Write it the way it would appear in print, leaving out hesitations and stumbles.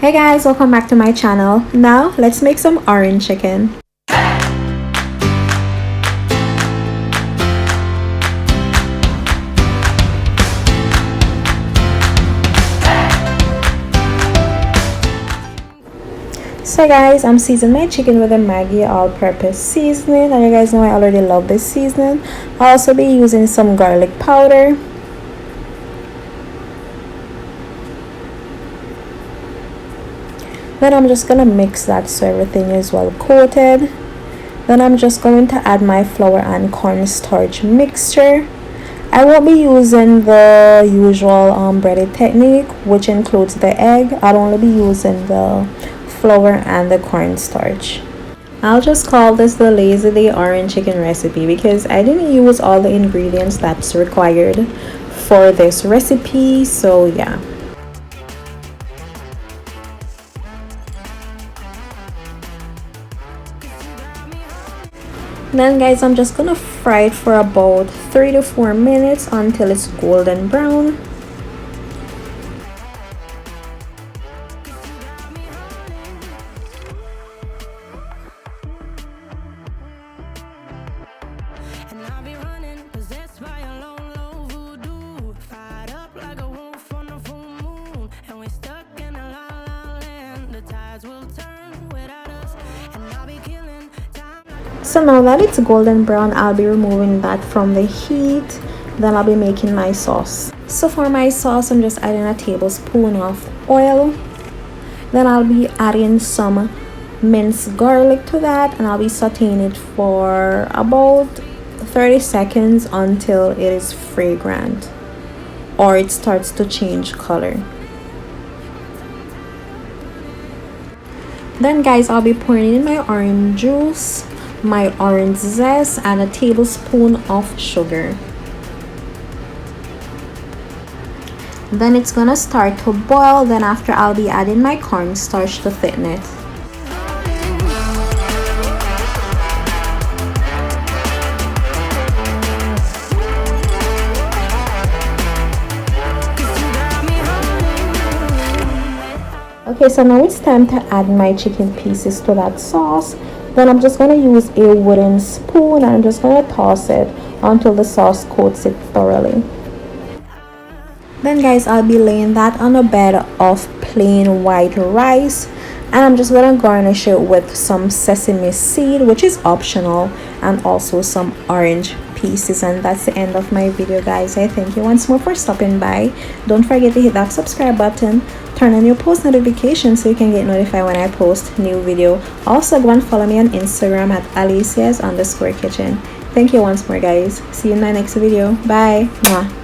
Hey guys, welcome back to my channel. Now let's make some orange chicken. So guys, I'm seasoning my chicken with a Maggi all-purpose seasoning, and you guys know I already love this seasoning. I'll also be using some garlic powder. Then I'm just gonna mix that so everything is well coated. Then I'm just going to add my flour and cornstarch mixture. I won't be using the usual breaded technique, which includes the egg. I'll only be using the flour and the cornstarch. I'll just call this the Lazy Day orange chicken recipe because I didn't use all the ingredients that's required for this recipe, so yeah. Then guys, I'm just gonna fry it for about 3 to 4 minutes until it's golden brown. So now that it's golden brown, I'll be removing that from the heat. Then I'll be making my sauce. So for my sauce, I'm just adding a tablespoon of oil. Then I'll be adding some minced garlic to that, and I'll be sauteing it for about 30 seconds until it is fragrant or it starts to change color. Then guys, I'll be pouring in my orange juice, my orange zest, and a tablespoon of sugar. Then it's gonna start to boil. Then after, I'll be adding my cornstarch to thicken it. Okay, so now it's time to add my chicken pieces to that sauce. Then I'm just going to use a wooden spoon and I'm just going to toss it until the sauce coats it thoroughly. Then guys, I'll be laying that on a bed of plain white rice, and I'm just going to garnish it with some sesame seed, which is optional, and also some orange pieces. And that's the end of my video guys. I thank you once more for stopping by. Don't forget to hit that subscribe button, turn on your post notifications so you can get notified when I post new video. Also go and follow me on Instagram at Alicia's_kitchen. Thank you once more guys. See you in my next video. Bye. Mwah.